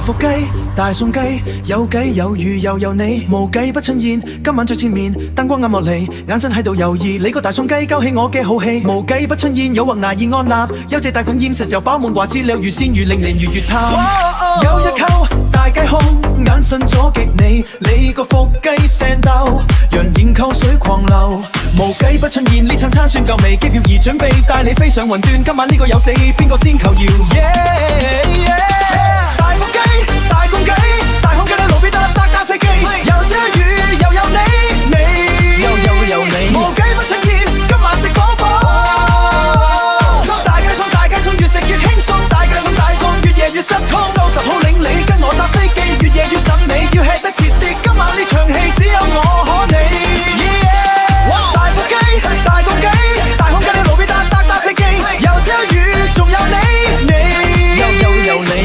腹雞、大餸雞，有計有餘又有你，無計不出現。今晚最前面，燈光暗落嚟，眼神喺度猶豫。你個大餸雞勾起我嘅好奇，無計不出現，誘惑難以安立。有隻大菌厭食又飽滿，話資料如仙如令靈如月探。有一口大雞胸，眼神阻擊你，你個腹雞聲鬥，揚言扣水狂流。無計不出現，呢餐餐算夠未？機票已準備，帶你飛上雲端。今晚呢個有死，邊個先求饒？ 大腹雞、大公雞、大胸雞，你路邊搭飛機，又遮雨又有你，有你，無計不出現，今晚食飽飽。大雞餸越食越輕鬆，大餸越夜越失控。收拾好領你，跟我搭飛機，越夜越審美，要吃得徹底。今晚呢場戲只有我可你。大腹雞、大公雞、大胸雞，你路邊搭飛機，又遮雨仲有你。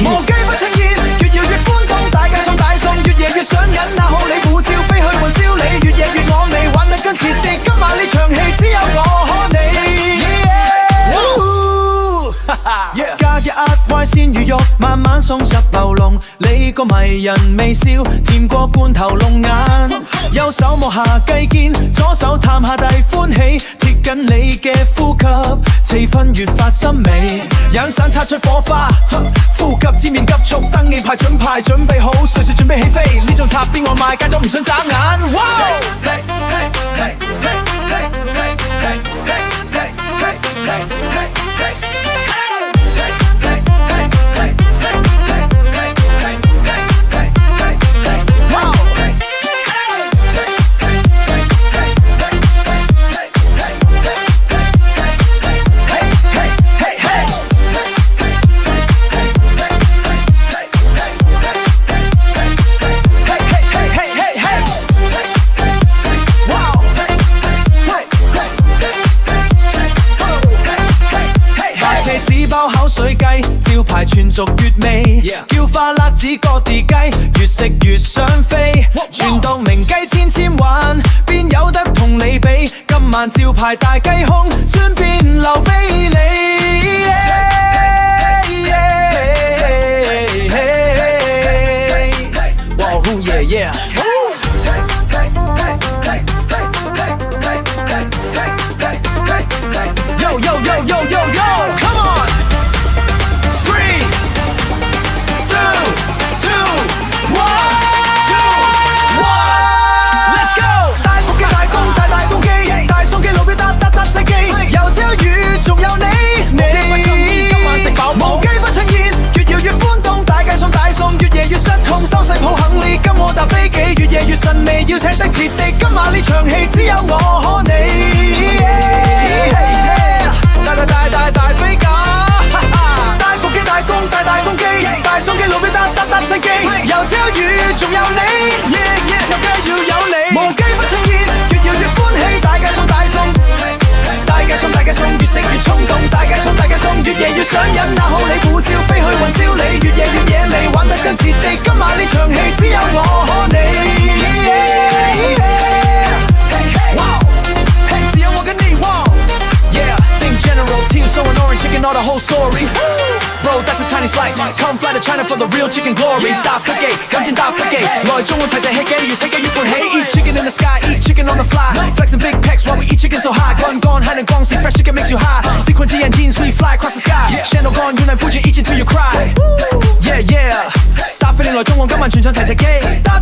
無計不出現，越搖越歡動，大餸越夜越上癮，那好你護照飛去雲霄里，越夜越我味，玩得更徹底。今晚呢場戲只有我可你。加一額歪鮮魚肉，慢慢送入喉嚨，你個迷人微笑，甜過罐頭龍眼。右手摸下雞肩，左手探下弟歡喜，貼緊你嘅呼吸，氣氛越發深美，眼神擦出火花，呼吸之面急速，登記牌準備好，隨時準備起飛，呢種插邊我賣，戒咗唔想眨眼。哇！招牌全族越味，叫花辣子哥地雞，越食越想飛。全道名雞千玩，邊有得同你比？今晚招牌大雞胸，專邊留俾你。Wow, yeah, yeah. Yo, yo, yo, yo, yo, yo, come on! 3, 2, 2, 1, let's go！ 大腹雞、大公、大公雞，大餸雞路邊搭飛機，又遮雨仲有你。今晚食飽無雞不出現，越搖越歡動，大餸越夜越失控，收細抱行李跟我搭飛機，越夜越神秘，要請得徹底。今晚呢場戲只有我可你。大飛架，大腹雞、大公、大公雞，大餸雞路邊搭飛機，又遮雨仲有你，有雞要有你，無雞不出現，越搖越歡喜，大餸，越食越衝動，大雞餸越夜越上癮，那好你護照飛去雲霄里，越夜越野味，玩得更徹底，今晚呢場戲只有我可你。只有我跟你。General team so an orange chicken or the whole story. Bro, that's just tiny slice. Come fly to China for the real chicken glory. 大飛機，緊接大飛機，來中我齊齊 hit 嘅，越食嘅越歡喜。Eat chicken in the sky, eat chicken on the fly. Flexing big pecs while we eat chicken so high. 光還能光，see fresh chicken makes you high. 四坤之眼睛 sweet fly across the sky. Channel 光，越南夫子 eat it till you cry. Yeah yeah， 搭飛機來中我今晚全場齊齊機。搭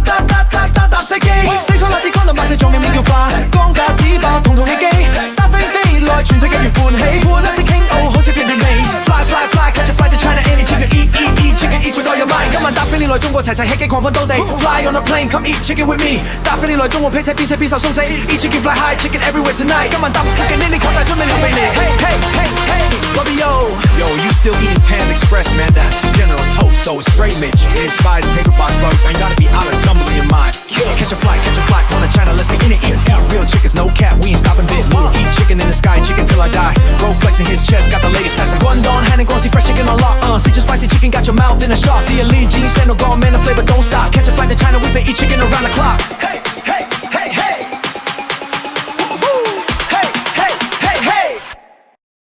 飛機，四倉辣子乾到萬世仲嘅名叫化，光架子爆統統起機。搭飛來全世界越歡喜。Let's king oh 好似片段味 Fly catch a flight to China any chicken eat chicken eat with all your mind 今晚搭飛機來中國齊齊吃雞狂歡到地 Fly on a plane come eat chicken with me 搭飛機來中國披車邊食邊受鬆死 Eat chicken fly high chicken everywhere tonight 今晚搭飛機呢啲擴大準備留俾你 Hey Bobby yo you still eating Panda Express man that's General Toast so it's straight Mitch inspired paper box bug ain't gotta be out of somebody in mind catch a flight on to China let's get in it eat real chickens no cap we ain't stopping bit eat chicken in the sky chicken till I die Bro flexing his chest got the latest passing Guangdong hand and see fresh chicken on lock see your spicy chicken got your mouth in a shot see a Lee Jean sandal gone man the flavor don't stop catch a flight to China we been eat chicken around the clock